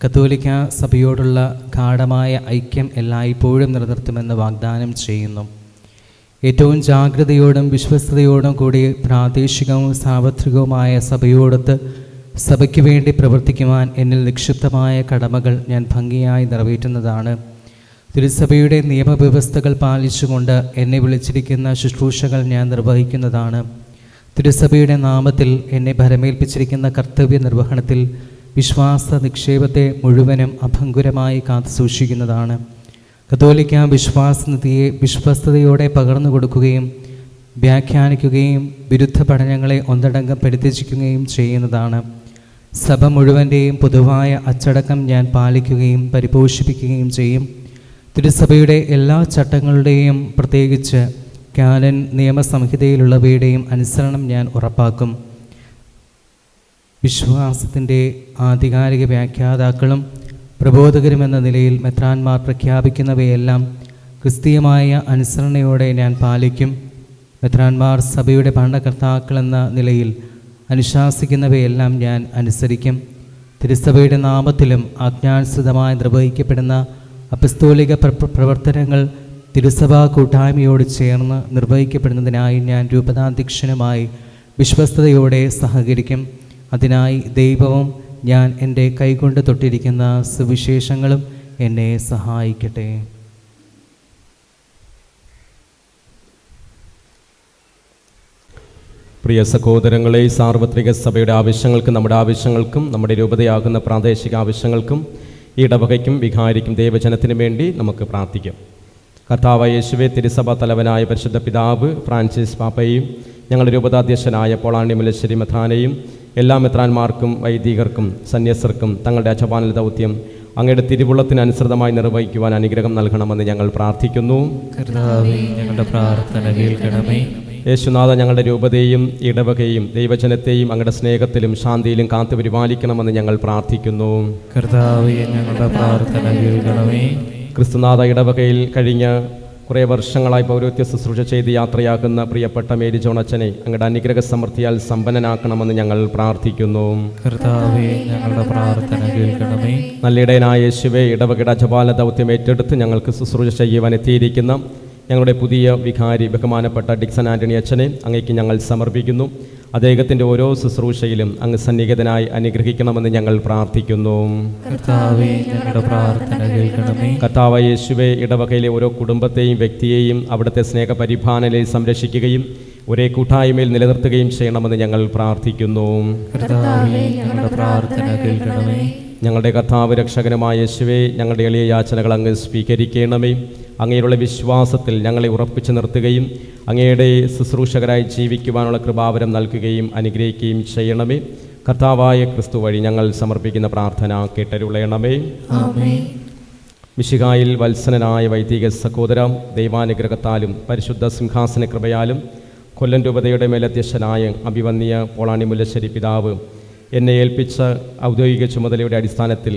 കത്തോലിക്ക സഭയോടുള്ള ഗാഢമായ ഐക്യം എല്ലായ്പ്പോഴും നിലനിർത്തുമെന്ന് വാഗ്ദാനം ചെയ്യുന്നു. ഏറ്റവും ജാഗ്രതയോടും വിശ്വസ്തയോടും കൂടി പ്രാദേശികവും സാർവത്രികവുമായ സഭയോടൊത്ത് സഭയ്ക്ക് വേണ്ടി പ്രവർത്തിക്കുവാൻ എന്നിൽ നിക്ഷിപ്തമായ കടമകൾ ഞാൻ ഭംഗിയായി നിറവേറ്റുന്നതാണ്. തിരുസഭയുടെ നിയമവ്യവസ്ഥകൾ പാലിച്ചുകൊണ്ട് എന്നെ വിളിച്ചിരിക്കുന്ന ശുശ്രൂഷകൾ ഞാൻ നിർവഹിക്കുന്നതാണ്. തിരുസഭയുടെ നാമത്തിൽ എന്നെ ഭരമേൽപ്പിച്ചിരിക്കുന്ന കർത്തവ്യ നിർവഹണത്തിൽ വിശ്വാസ നിക്ഷേപത്തെ മുഴുവനും അഭംഗുരമായി കാത്തു സൂക്ഷിക്കുന്നതാണ്. കത്തോലിക്ക വിശ്വാസനിധിയെ വിശ്വസ്തയോടെ പകർന്നു കൊടുക്കുകയും വ്യാഖ്യാനിക്കുകയും വിരുദ്ധ പഠനങ്ങളെ ഒന്നടങ്കം പരിത്യജിക്കുകയും ചെയ്യുന്നതാണ്. സഭ മുഴുവൻ്റെയും പൊതുവായ അച്ചടക്കം ഞാൻ പാലിക്കുകയും പരിപോഷിപ്പിക്കുകയും ചെയ്യും. തിരുസഭയുടെ എല്ലാ ചട്ടങ്ങളുടെയും പ്രത്യേകിച്ച് കാനൻ നിയമസംഹിതയിലുള്ളവയുടെയും അനുസരണം ഞാൻ ഉറപ്പാക്കും. വിശ്വാസത്തിൻ്റെ ആധികാരിക വ്യാഖ്യാതാക്കളും പ്രബോധകരുമെന്ന നിലയിൽ മെത്രാന്മാർ പ്രഖ്യാപിക്കുന്നവയെല്ലാം ക്രിസ്തീയമായ അനുസരണയോടെ ഞാൻ പാലിക്കും. മെത്രാന്മാർ സഭയുടെ ഭരണകർത്താക്കളെന്ന നിലയിൽ അനുശാസിക്കുന്നവയെല്ലാം ഞാൻ അനുസരിക്കും. തിരുസഭയുടെ നാമത്തിലും ആജ്ഞാനുസൃതമായി നിർവഹിക്കപ്പെടുന്ന അപ്പസ്തോലിക പ്രവർത്തനങ്ങൾ തിരുസഭാ കൂട്ടായ്മയോട് ചേർന്ന് നിർവഹിക്കപ്പെടുന്നതിനായി ഞാൻ രൂപതാധ്യക്ഷനുമായി വിശ്വസ്തയോടെ സഹകരിക്കും. അതിനായി ദൈവവും ഞാൻ എൻ്റെ കൈകൊണ്ട് തൊട്ടിരിക്കുന്ന സുവിശേഷങ്ങളും എന്നെ സഹായിക്കട്ടെ. പ്രിയ സഹോദരങ്ങളെ, സാർവത്രിക സഭയുടെ ആവശ്യങ്ങൾക്കും നമ്മുടെ ആവശ്യങ്ങൾക്കും നമ്മുടെ രൂപതയാകുന്ന പ്രാദേശിക ആവശ്യങ്ങൾക്കും ഈ ഇടവകയ്ക്കും വികാരിക്കും ദൈവജനത്തിനും വേണ്ടി നമുക്ക് പ്രാർത്ഥിക്കാം. കർത്താവായ യേശുവേ, തിരുസഭ തലവനായ പരിശുദ്ധ പിതാവ് ഫ്രാൻസിസ് പാപ്പയും ഞങ്ങളുടെ രൂപതാധ്യക്ഷനായ പോളാണ്ടി മുല്ലശ്ശേരി മെത്രാനെയും എല്ലാ മെത്രാന്മാർക്കും വൈദികർക്കും സന്യസ്തർക്കും തങ്ങളുടെ അച്ചപാനൽ ദൗത്യം അങ്ങയുടെ തിരുവുള്ളത്തിനനുസൃതമായി നിർവഹിക്കുവാൻ അനുഗ്രഹം നൽകണമെന്ന് ഞങ്ങൾ പ്രാർത്ഥിക്കുന്നു. കർത്താവേ, ഞങ്ങളുടെ പ്രാർത്ഥന കേൾക്കണമേ. യേശുനാഥ, ഞങ്ങളുടെ രൂപതയും ഇടവകയും ദൈവജനത്തെയും അങ്ങയുടെ സ്നേഹത്തിലും ശാന്തിയിലും കാത്തു പരിപാലിക്കണമെന്ന് ഞങ്ങൾ പ്രാർത്ഥിക്കുന്നു. കർത്താവേ, ഞങ്ങളുടെ പ്രാർത്ഥന കേൾക്കണമേ. ക്രിസ്തുനാഥ, ഇടവകയിൽ കഴിഞ്ഞ കുറേ വർഷങ്ങളായി പൗരോഹിത്യ ശുശ്രൂഷ ചെയ്ത് യാത്രയാക്കുന്ന പ്രിയപ്പെട്ട മേരി ജോണച്ചനെ അങ്ങയുടെ അനുഗ്രഹ സമൃദ്ധിയാൽ സമ്പന്നനാക്കണമെന്ന് ഞങ്ങൾ പ്രാർത്ഥിക്കുന്നു. കർത്താവേ, ഞങ്ങളുടെ പ്രാർത്ഥന കേൾക്കണമേ. നല്ലിടയനായ യേശുവേ, ഇടവകയുടെ അജപാല ദൗത്യം ഏറ്റെടുത്ത് ഞങ്ങൾക്ക് ശുശ്രൂഷ ചെയ്യുവാൻ എത്തിയിരിക്കുന്ന ഞങ്ങളുടെ പുതിയ വികാരി ബഹുമാനപ്പെട്ട ഡിക്സൺ ആൻ്റണി അച്ഛനെ അങ്ങേക്ക് ഞങ്ങൾ സമർപ്പിക്കുന്നു. അദ്ദേഹത്തിൻ്റെ ഓരോ ശുശ്രൂഷയിലും അങ്ങ് സന്നിഹിതനായി അനുഗ്രഹിക്കണമെന്ന് ഞങ്ങൾ പ്രാർത്ഥിക്കുന്നു. കർത്താവേ, ഞങ്ങളുടെ പ്രാർത്ഥന കേൾക്കണമേ. കർത്താവായ യേശുവേ, ഇടവകയിലെ ഓരോ കുടുംബത്തെയും വ്യക്തിയെയും അവിടുത്തെ സ്നേഹപരിപാലനയിൽ സംരക്ഷിക്കുകയും ഒരേ കൂട്ടായ്മയിൽ നിലനിർത്തുകയും ചെയ്യണമെന്ന് ഞങ്ങൾ പ്രാർത്ഥിക്കുന്നു. കർത്താവേ, ഞങ്ങളുടെ പ്രാർത്ഥന കേൾക്കണമേ. ഞങ്ങളുടെ കർത്താവ് രക്ഷകനുമായ യേശുവേ, ഞങ്ങളുടെ എളിയ യാചനകൾ അങ്ങ് സ്വീകരിക്കണമേ. അങ്ങയുടെ വിശ്വാസത്തിൽ ഞങ്ങളെ ഉറപ്പിച്ചു നിർത്തുകയും അങ്ങയുടെ ശുശ്രൂഷകരായി ജീവിക്കുവാനുള്ള കൃപാവരം നൽകുകയും അനുഗ്രഹിക്കുകയും ചെയ്യണമേ. കർത്താവായ ക്രിസ്തു വഴി ഞങ്ങൾ സമർപ്പിക്കുന്ന പ്രാർത്ഥന കേട്ടരുളയണമേ. ആമേൻ. മിശിഹായിൽ വത്സനനായ വൈദിക സഹോദര, ദൈവാനുഗ്രഹത്താലും പരിശുദ്ധ സിംഹാസന കൃപയാലും കൊല്ലം രൂപതയുടെ മേലധ്യക്ഷനായ അഭിവന്യ പോളാണ്ടി മുല്ലശ്ശേരി പിതാവ് എന്നെ ഏൽപ്പിച്ച ഔദ്യോഗിക ചുമതലയുടെ അടിസ്ഥാനത്തിൽ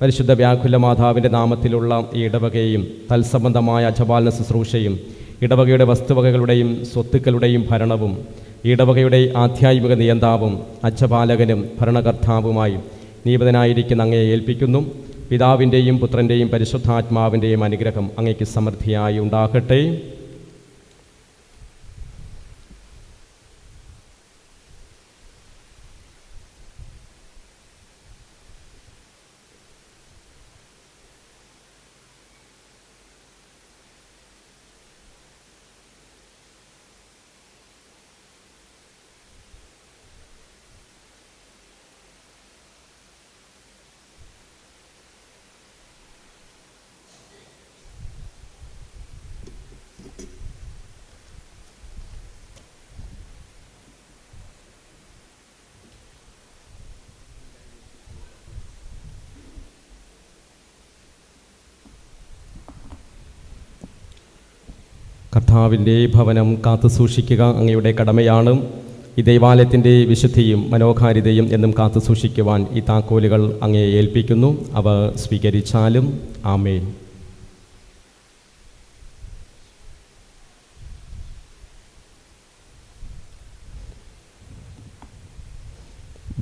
പരിശുദ്ധ വ്യാകുല മാതാവിൻ്റെ നാമത്തിലുള്ള ഈ ഇടവകയും തൽസംബന്ധമായ അജപാലന ശുശ്രൂഷയും ഇടവകയുടെ വസ്തുവകകളുടെയും സ്വത്തുക്കളുടെയും ഭരണവും ഇടവകയുടെ ആധ്യാത്മിക നിയന്താവും അജപാലകനും ഭരണകർത്താവുമായി നിയമിതനായിരിക്കുന്ന അങ്ങയെ ഏൽപ്പിക്കുന്നു. പിതാവിൻ്റെയും പുത്രൻ്റെയും പരിശുദ്ധാത്മാവിൻ്റെയും അനുഗ്രഹം അങ്ങയ്ക്ക് സമൃദ്ധിയായി ഉണ്ടാകട്ടെ. കർത്താവിൻ്റെ ഭവനം കാത്തു സൂക്ഷിക്കുക അങ്ങയുടെ കടമയാണ്. ഈ ദൈവാലയത്തിൻ്റെ വിശുദ്ധിയും മനോഹാരിതയും എന്നും കാത്തു സൂക്ഷിക്കുവാൻ ഈ താക്കോലുകൾ അങ്ങയെ ഏൽപ്പിക്കുന്നു. അവ സ്വീകരിച്ചാലും. ആമേൻ.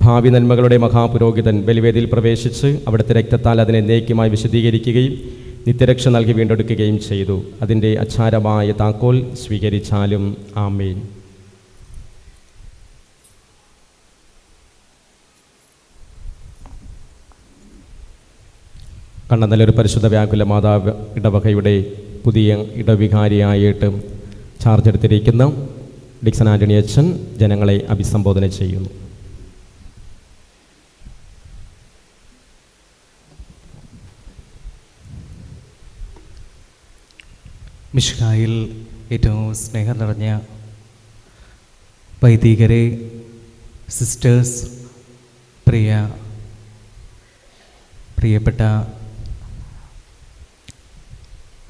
ഭാവി നന്മകളുടെ മഹാപുരോഹിതൻ ബലിവേദിയിൽ പ്രവേശിച്ച് അവിടുത്തെ രക്തത്താൽ അതിനെ എന്നേക്കുമായി വിശദീകരിക്കുകയും നിത്യരക്ഷ നൽകി വീണ്ടെടുക്കുകയും ചെയ്തു. അതിൻ്റെ അച്ചാരമായ താക്കോൽ സ്വീകരിച്ചാലും. ആമേൻ. കണ്ണനല്ലൊരു പരിശുദ്ധ വ്യാകുല മാതാവ് ഇടവകയുടെ പുതിയ ഇടവികാരിയായിട്ട് ചാർജ് എടുത്തിരിക്കുന്ന ഡിക്സൺ ആൻ്റണി അച്ഛൻ ജനങ്ങളെ അഭിസംബോധന ചെയ്യുന്നു. മിശിഹായിൽ ഏറ്റവും സ്നേഹം നിറഞ്ഞ വൈദികരെ, സിസ്റ്റേഴ്സ്, പ്രിയപ്പെട്ട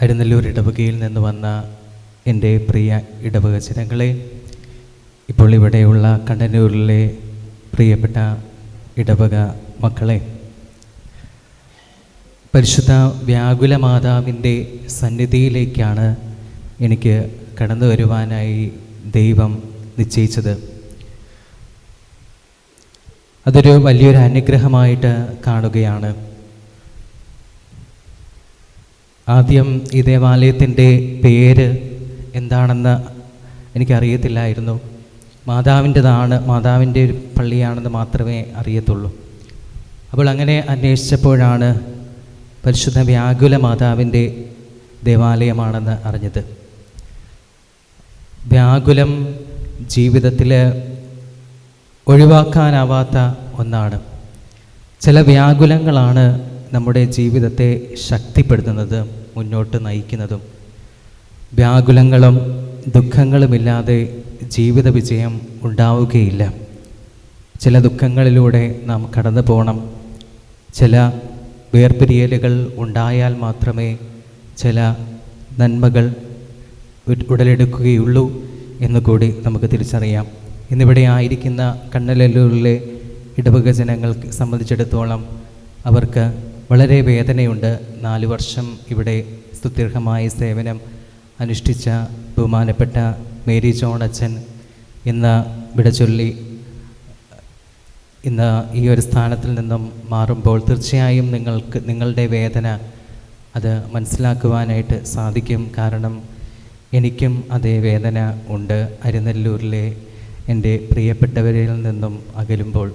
അരുന്നല്ലൂർ ഇടവകയിൽ നിന്ന് വന്ന എൻ്റെ പ്രിയ ഇടവക ജനങ്ങളെ, ഇപ്പോൾ ഇവിടെയുള്ള കണ്ണനൂരിലെ പ്രിയപ്പെട്ട ഇടവക മക്കളെ, പരിശുദ്ധ വ്യാകുല മാതാവിൻ്റെ സന്നിധിയിലേക്കാണ് എനിക്ക് കടന്നു വരുവാനായി ദൈവം നിശ്ചയിച്ചത്. അതൊരു വലിയൊരു അനുഗ്രഹമായിട്ട് കാണുകയാണ്. ആദ്യം ഈ ദേവാലയത്തിൻ്റെ പേര് എന്താണെന്ന് എനിക്കറിയത്തില്ലായിരുന്നു. മാതാവിൻ്റെതാണ്, മാതാവിൻ്റെ ഒരു പള്ളിയാണെന്ന് മാത്രമേ അറിയത്തുള്ളൂ. അപ്പോൾ അങ്ങനെ അന്വേഷിച്ചപ്പോഴാണ് പരിശുദ്ധ വ്യാകുല മാതാവിൻ്റെ ദേവാലയമാണെന്ന് അറിഞ്ഞത്. വ്യാകുലം ജീവിതത്തിൽ ഒഴിവാക്കാനാവാത്ത ഒന്നാണ്. ചില വ്യാകുലങ്ങളാണ് നമ്മുടെ ജീവിതത്തെ ശക്തിപ്പെടുത്തുന്നത്, മുന്നോട്ട് നയിക്കുന്നതും. വ്യാകുലങ്ങളും ദുഃഖങ്ങളുമില്ലാതെ ജീവിത വിജയം ഉണ്ടാവുകയില്ല. ചില ദുഃഖങ്ങളിലൂടെ നാം കടന്നു പോകണം. ചില വേർപിരിയലുകൾ ഉണ്ടായാൽ മാത്രമേ ചില നന്മകൾ ഉടലെടുക്കുകയുള്ളൂ എന്നുകൂടി നമുക്ക് തിരിച്ചറിയാം. ഇന്നിവിടെ ആയിരിക്കുന്ന കണ്ണനല്ലൂരിലെ ഇടവക ജനങ്ങൾക്ക് സംബന്ധിച്ചിടത്തോളം അവർക്ക് വളരെ വേദനയുണ്ട്. 4 വർഷം ഇവിടെ സ്തുത്യർഹമായ സേവനം അനുഷ്ഠിച്ച ബഹുമാനപ്പെട്ട മേരി ജോൺ അച്ഛൻ ഇന്ന് വിടചൊല്ലി ഇന്ന് ഈ ഒരു സ്ഥാനത്തിൽ നിന്നും മാറുമ്പോൾ തീർച്ചയായും നിങ്ങളുടെ വേദന അത് മനസ്സിലാക്കുവാനായിട്ട് സാധിക്കും. കാരണം എനിക്കും അതേ വേദന ഉണ്ട്. അരുന്നല്ലൂരിലെ എൻ്റെ പ്രിയപ്പെട്ടവരിൽ നിന്നും അകലുമ്പോൾ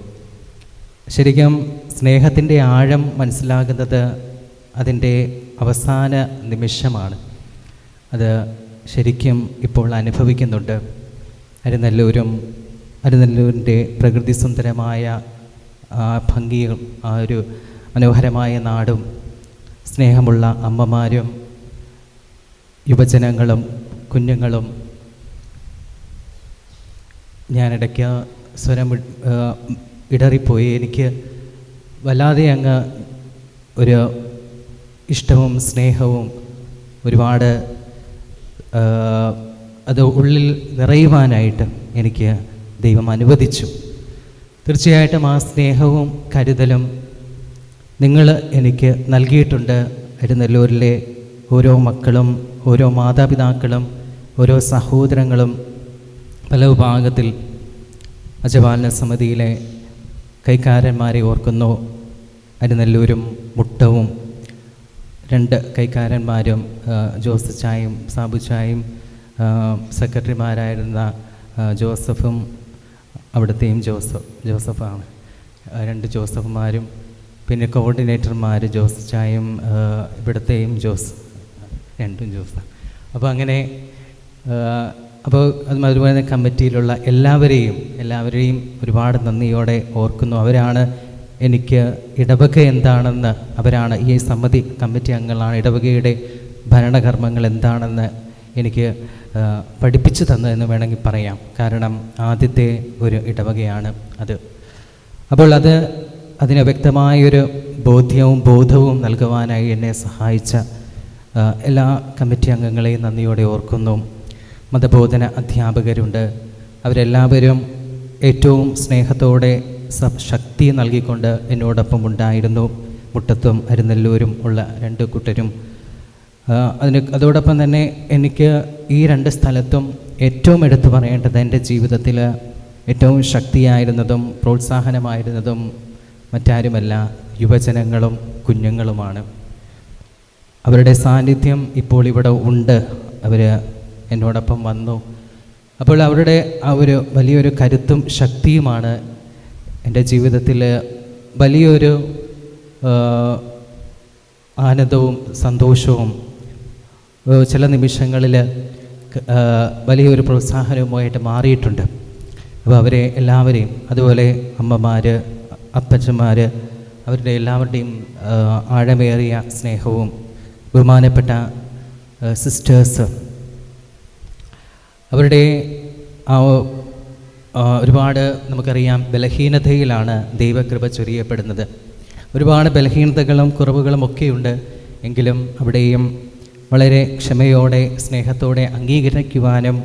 ശരിക്കും സ്നേഹത്തിൻ്റെ ആഴം മനസ്സിലാകുന്നത് അതിൻ്റെ അവസാന നിമിഷമാണ്. അത് ശരിക്കും ഇപ്പോൾ അനുഭവിക്കുന്നുണ്ട്. അരുന്നല്ലൂരിൻ്റെ പ്രകൃതി സുന്ദരമായ ആ ഭംഗിയും ആ ഒരു മനോഹരമായ നാടും സ്നേഹമുള്ള അമ്മമാരും യുവജനങ്ങളും കുഞ്ഞുങ്ങളും. ഞാനിടയ്ക്ക് സ്വരം ഇടറിപ്പോയി. എനിക്ക് വല്ലാതെ അങ്ങ് ഒരു ഇഷ്ടവും സ്നേഹവും ഒരുപാട് അത് ഉള്ളിൽ നിറയുവാനായിട്ട് എനിക്ക് ദൈവം അനുവദിച്ചു. തീർച്ചയായിട്ടും ആ സ്നേഹവും കരുതലും നിങ്ങൾ എനിക്ക് നൽകിയിട്ടുണ്ട്. അരുന്നല്ലൂരിലെ ഓരോ മക്കളും, ഓരോ മാതാപിതാക്കളും, ഓരോ സഹോദരങ്ങളും പല വിഭാഗത്തിൽ അജപാലന സമിതിയിലെ കൈക്കാരന്മാരെ ഓർക്കുന്നു. അരുന്നല്ലൂരും മുട്ടവും 2 കൈക്കാരന്മാരും ജോസ് ചായും സാബു ചായും സെക്രട്ടറിമാരായിരുന്ന ജോസഫും അവിടുത്തെയും ജോസഫാണ് 2 ജോസഫുമാരും പിന്നെ കോർഡിനേറ്റർമാർ ജോസ് ചായും ഇവിടുത്തെയും രണ്ടും ജോസ്. അപ്പോൾ അങ്ങനെ അപ്പോൾ അതുപോലെ തന്നെ കമ്മിറ്റിയിലുള്ള എല്ലാവരെയും ഒരുപാട് നന്ദിയോടെ ഓർക്കുന്നു. അവരാണ് എനിക്ക് ഇടവക എന്താണെന്ന്, അവരാണ് ഈ കമ്മിറ്റി അംഗങ്ങളാണ് ഇടവകയുടെ ഭരണകർമ്മങ്ങൾ എന്താണെന്ന് എനിക്ക് പഠിപ്പിച്ചു തന്നതെന്ന് വേണമെങ്കിൽ പറയാം. കാരണം ആദ്യത്തെ ഒരു ഇടവകയാണ് അത്. അപ്പോൾ അതിന് വ്യക്തമായൊരു ബോധവും നൽകുവാനായി എന്നെ സഹായിച്ച എല്ലാ കമ്മിറ്റി അംഗങ്ങളെയും നന്ദിയോടെ ഓർക്കുന്നു. മതബോധന അധ്യാപകരുണ്ട്. അവരെല്ലാവരും ഏറ്റവും സ്നേഹത്തോടെ ശക്തി നൽകിക്കൊണ്ട് എന്നോടൊപ്പം ഉണ്ടായിരുന്നു. മുട്ടത്തും അരുന്നല്ലൂരും ഉള്ള 2 കൂട്ടരും. അതോടൊപ്പം തന്നെ എനിക്ക് ഈ 2 സ്ഥലത്തും ഏറ്റവും എടുത്തു പറയേണ്ടത് എൻ്റെ ജീവിതത്തിൽ ഏറ്റവും ശക്തിയായിരുന്നതും പ്രോത്സാഹനമായിരുന്നതും മറ്റാരുമല്ല, യുവജനങ്ങളും കുഞ്ഞുങ്ങളുമാണ്. അവരുടെ സാന്നിധ്യം ഇപ്പോൾ ഇവിടെ ഉണ്ട്. അവർ എന്നോടൊപ്പം വന്നു. അപ്പോൾ അവരുടെ ആ ഒരു വലിയൊരു കരുത്തും ശക്തിയുമാണ് എൻ്റെ ജീവിതത്തിൽ വലിയൊരു ആനന്ദവും സന്തോഷവും ചില നിമിഷങ്ങളിൽ വലിയൊരു പ്രോത്സാഹനവുമായിട്ട് മാറിയിട്ടുണ്ട്. അപ്പോൾ അവരെ എല്ലാവരെയും, അതുപോലെ അമ്മമാർ, അപ്പച്ചന്മാർ, അവരുടെ എല്ലാവരുടെയും ആഴമേറിയ സ്നേഹവും ബഹുമാനപ്പെട്ട സിസ്റ്റേഴ്സ്, അവരുടെ ഒരുപാട് നമുക്കറിയാം ബലഹീനതയിലാണ് ദൈവകൃപ ചൊരിയപ്പെടുന്നത്. ഒരുപാട് ബലഹീനതകളും കുറവുകളും ഒക്കെയുണ്ട്. എങ്കിലും അവിടെയും വളരെ ക്ഷമയോടെ സ്നേഹത്തോടെ അംഗീകരിക്കുവാനും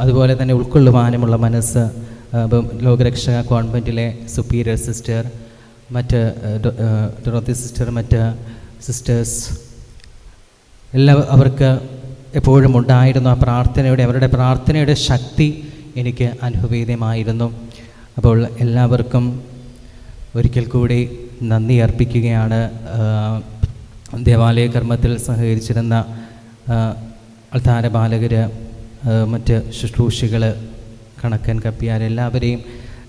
അതുപോലെ തന്നെ ഉൾക്കൊള്ളുവാനുമുള്ള മനസ്സ് ലോകരക്ഷക കോൺവെൻറ്റിലെ സുപ്പീരിയർ സിസ്റ്റർ, മറ്റ് ഡൊറോത്തി സിസ്റ്റർ, മറ്റ് സിസ്റ്റേഴ്സ് അവർക്ക് എപ്പോഴും ഉണ്ടായിരുന്നു. ആ പ്രാർത്ഥനയുടെ അവരുടെ പ്രാർത്ഥനയുടെ ശക്തി എനിക്ക് അനുഭവേദ്യമായിരുന്നു. അപ്പോൾ എല്ലാവർക്കും ഒരിക്കൽ കൂടി നന്ദി അർപ്പിക്കുകയാണ്. ദേവാലയ കർമ്മത്തിൽ സഹകരിച്ചിരുന്ന അൾത്താര ബാലകർ, മറ്റ് ശുശ്രൂഷികൾ, കണക്കൻ കപ്പിയാർ, എല്ലാവരെയും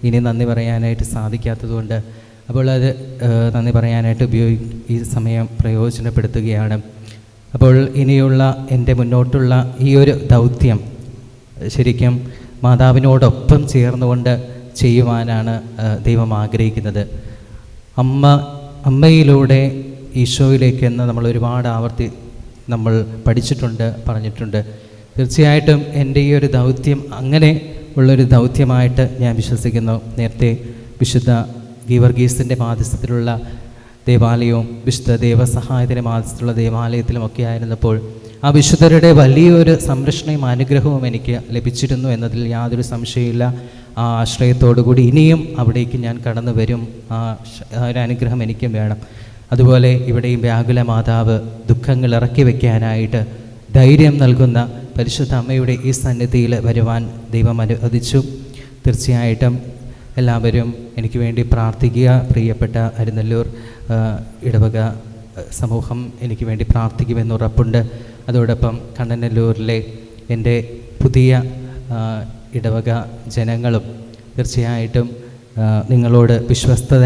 ഇനി നന്ദി പറയാനായിട്ട് സാധിക്കാത്തതുകൊണ്ട് അപ്പോൾ അത് നന്ദി പറയാനായിട്ട് ഈ സമയം പ്രയോജനപ്പെടുത്തുകയാണ്. അപ്പോൾ ഇനിയുള്ള എൻ്റെ മുന്നോട്ടുള്ള ഈ ഒരു ദൗത്യം ശരിക്കും മാതാവിനോടൊപ്പം ചേർന്നുകൊണ്ട് ചെയ്യുവാനാണ് ദൈവം ആഗ്രഹിക്കുന്നത്. അമ്മയിലൂടെ ഈശോയിലേക്ക് എന്ന് നമ്മൾ ഒരുപാട് ആവർത്തി നമ്മൾ പഠിച്ചിട്ടുണ്ട്, പറഞ്ഞിട്ടുണ്ട്. തീർച്ചയായിട്ടും എൻ്റെ ഈ ഒരു ദൗത്യം അങ്ങനെ ഉള്ളൊരു ദൗത്യമായിട്ട് ഞാൻ വിശ്വസിക്കുന്നു. നേരത്തെ വിശുദ്ധ ഗീവർഗീസിൻ്റെ മാധ്യസ്ഥത്തിലുള്ള ദേവാലയവും വിശുദ്ധ ദേവസഹായത്തിൻ്റെ മാധ്യസ്ഥത്തിലുള്ള ദേവാലയത്തിലുമൊക്കെ ആയിരുന്നപ്പോൾ ആ വിശുദ്ധരുടെ വലിയൊരു സംരക്ഷണയും അനുഗ്രഹവും എനിക്ക് ലഭിച്ചിരുന്നു എന്നതിൽ യാതൊരു സംശയമില്ല. ആ ആശ്രയത്തോടു കൂടി ഇനിയും അവിടേക്ക് ഞാൻ കടന്നു വരും. ആ ഒരു അനുഗ്രഹം എനിക്കും വേണം. അതുപോലെ ഇവിടെയും വ്യാകുല മാതാവ് ദുഃഖങ്ങൾ ഇറക്കി വയ്ക്കാനായിട്ട് ധൈര്യം നൽകുന്ന പരിശുദ്ധ അമ്മയുടെ ഈ സന്നിധിയിൽ വരുവാൻ ദൈവം അനുവദിച്ചു. തീർച്ചയായിട്ടും എല്ലാവരും എനിക്ക് വേണ്ടി പ്രാർത്ഥിക്കുക. പ്രിയപ്പെട്ട അരിനല്ലൂർ ഇടവക സമൂഹം എനിക്ക് വേണ്ടി പ്രാർത്ഥിക്കുമെന്ന് ഉറപ്പുണ്ട്. അതോടൊപ്പം കണ്ണനല്ലൂരിലെ എൻ്റെ പുതിയ ഇടവക ജനങ്ങളും തീർച്ചയായിട്ടും നിങ്ങളോട് വിശ്വസ്തത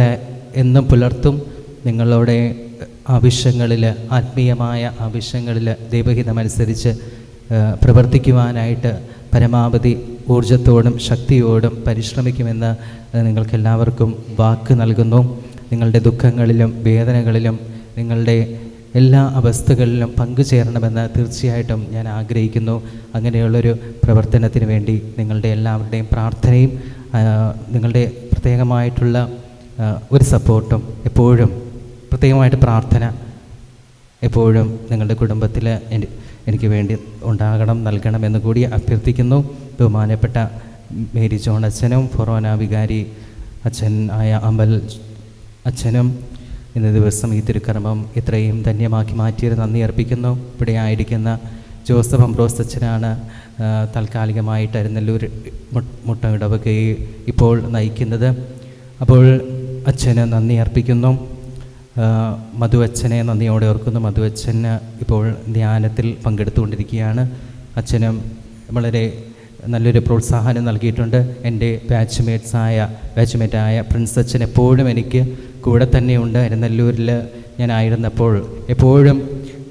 എന്നും പുലർത്തും. നിങ്ങളുടെ ആവശ്യങ്ങളിൽ, ആത്മീയമായ ആവശ്യങ്ങളിൽ ദൈവഹിതമനുസരിച്ച് പ്രവർത്തിക്കുവാനായിട്ട് പരമാവധി ഊർജത്തോടും ശക്തിയോടും പരിശ്രമിക്കുമെന്ന് നിങ്ങൾക്കെല്ലാവർക്കും വാക്ക് നൽകുന്നു. നിങ്ങളുടെ ദുഃഖങ്ങളിലും വേദനകളിലും നിങ്ങളുടെ എല്ലാ അവസ്ഥകളിലും പങ്കുചേരണമെന്ന് തീർച്ചയായിട്ടും ഞാൻ ആഗ്രഹിക്കുന്നു. അങ്ങനെയുള്ളൊരു പ്രവർത്തനത്തിന് വേണ്ടി നിങ്ങളുടെ എല്ലാവരുടെയും പ്രാർത്ഥനയും നിങ്ങളുടെ പ്രത്യേകമായിട്ടുള്ള ഒരു സപ്പോർട്ടും എപ്പോഴും, പ്രത്യേകമായിട്ട് പ്രാർത്ഥന എപ്പോഴും നിങ്ങളുടെ കുടുംബത്തിൽ എനിക്ക് വേണ്ടി ഉണ്ടാകണം, നൽകണമെന്ന് കൂടി അഭ്യർത്ഥിക്കുന്നു. ബഹുമാനപ്പെട്ട മേരി ജോൺ അച്ഛനും ഫൊറോന വികാരി അച്ഛൻ ആയ അമൽ അച്ഛനും ഇന്ന ദിവസം ഈ തിരുക്കർമ്മം ഇത്രയും ധന്യമാക്കി മാറ്റിയത് നന്ദി അർപ്പിക്കുന്നു. ഇവിടെ ആയിരിക്കുന്ന ജോസഫ് അംബ്രോസ് അച്ഛനാണ് താൽക്കാലികമായിട്ട് അരിനല്ലൂർ മുട്ട ഇടവകയെ ഇപ്പോൾ നയിക്കുന്നത്. അപ്പോൾ അച്ഛന് നന്ദി അർപ്പിക്കുന്നു. മധു അച്ഛനെ നന്ദിയോടെ ഓർക്കുന്നു. മധു അച്ഛന് ഇപ്പോൾ ധ്യാനത്തിൽ പങ്കെടുത്തുകൊണ്ടിരിക്കുകയാണ്. അച്ഛനും വളരെ നല്ലൊരു പ്രോത്സാഹനം നൽകിയിട്ടുണ്ട്. എൻ്റെ ബാച്ച്മേറ്റായ പ്രിൻസ് അച്ഛൻ എപ്പോഴും എനിക്ക് കൂടെ തന്നെയുണ്ട്. അരിനല്ലൂരിൽ ഞാനായിരുന്നപ്പോൾ എപ്പോഴും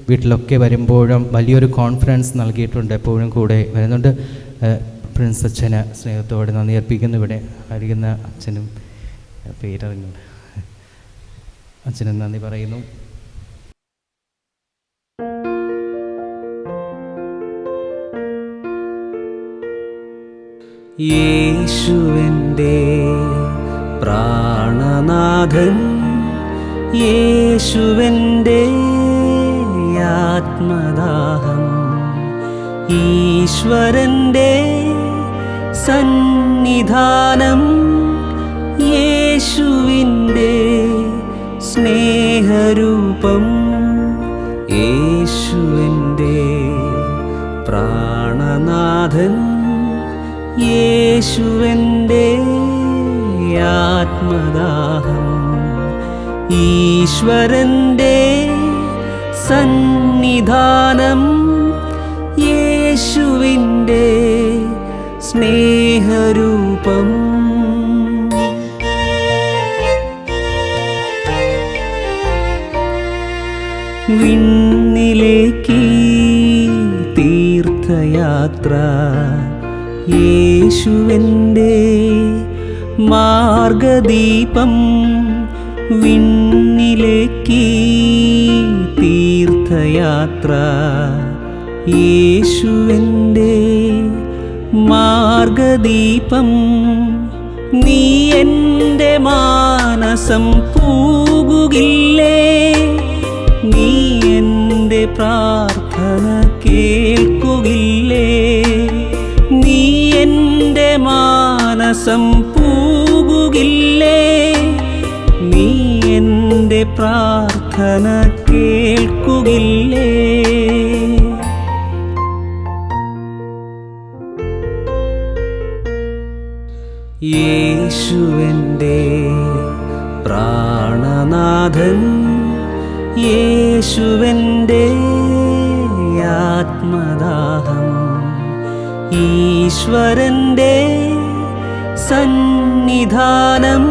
വീട്ടിലൊക്കെ വരുമ്പോഴും വലിയൊരു കോൺഫിഡൻസ് നൽകിയിട്ടുണ്ട്. എപ്പോഴും കൂടെ വരുന്നുണ്ട്. പ്രിൻസ് അച്ഛന് സ്നേഹത്തോടെ നന്ദി അർപ്പിക്കുന്നു. ഇവിടെ ആയിരിക്കുന്ന അച്ഛനും പേരറിഞ്ഞുണ്ട്. അച്ഛനും നന്ദി പറയുന്നു. യേശുവിൻ്റെ പ്രാണനാഥൻ, യേശുവിൻ്റെ ആത്മദാഹം, ഈശ്വരൻ്റെ സന്നിധാനം, യേശുവിൻ്റെ സ്നേഹരൂപം, യേശുവിൻ്റെ പ്രാണനാഥൻ, യേശുവിൻ്റെ ആത്മദാഹം, ഈശ്വരൻ്റെ സന്നിധാനം, യേശുവിൻ്റെ സ്നേഹരൂപം. വിണ്ണിലേക്ക് തീർത്ഥയാത്ര, യേശുവിൻ്റെ മാർഗദീപം, വിണ്ണിലേക്ക് തീർത്ഥയാത്ര, യേശുവെൻ്റെ മാർഗദീപം, നീ എൻ്റെ മാനസം പൂകുകില്ലേ, നീ എൻ്റെ പ്രാർത്ഥന കേൾക്കുകില്ലേ, നീ എൻ്റെ മാനസം പൂകുകില്ലേ, നീ എൻ്റെ പ്രാർത്ഥന കേൾക്കുകില്ലേ. യേശുവെൻ്റെ പ്രാണനാഥൻ, യേശുവെൻ്റെ ആത്മദാഹം, ഈശ്വരൻ്റെ സന്നിധാനം,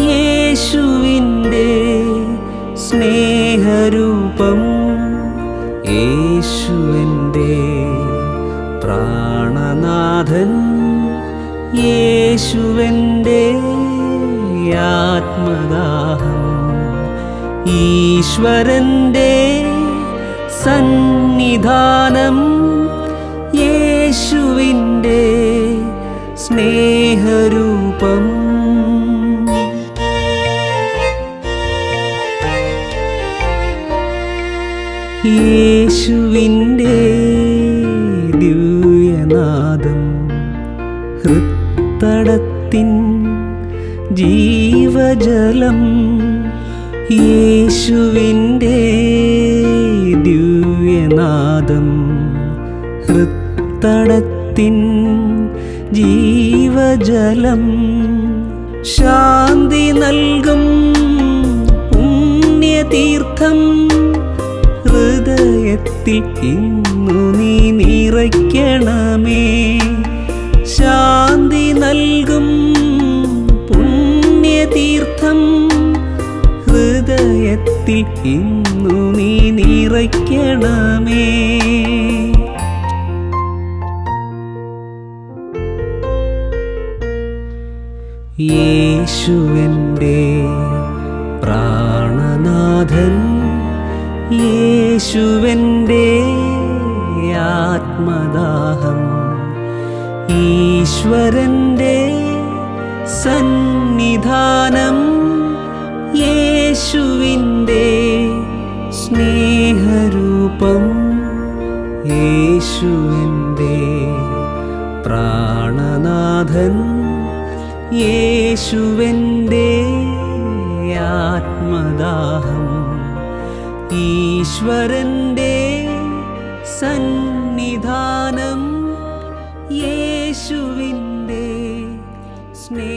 യേശുവിൻ്റെ സ്നേഹരൂപം, യേശുവെൻ്റെ പ്രാണനാഥൻ, യേശുവെൻ്റെ ആത്മദാഹം, ഈശ്വരൻ്റെ സന്നിധാനം, യേശുവിൻ്റെ സ്നേഹരൂപം. യേശുവിൻ്റെ ദിവ്യനാദം, ഹൃത്തടത്തിൻ ജീവജലം, യേശുവിൻ്റെ ദിവ്യനാദം, ഹൃത്തടത്തിൻ ജീവജലം, ശാന്തി നൽകും പുണ്യതീർത്ഥം, ഹൃദയത്തിൽ ഇന്നു നീ നിറയ്ക്കണമേ, ശാന്തി നൽകും പുണ്യതീർത്ഥം, ഹൃദയത്തിൽ ഇന്നു നീ നിറയ്ക്കണമേ. യേശുവെൻ്റെ പ്രാണനാഥൻ, യേശുവെൻ്റെ ആത്മദാഹം, ഈശ്വരൻ്റെ സന്നിധാനം, യേശുവിൻ്റെ സ്നേഹരൂപം, യേശുവിൻ്റെ പ്രാണനാഥൻ, യേശുവെൻ്റെ ആത്മദാഹം, ഈശ്വരൻ്റെ സന്നിധാനം, യേശുവിൻ്റെ സ്നേഹ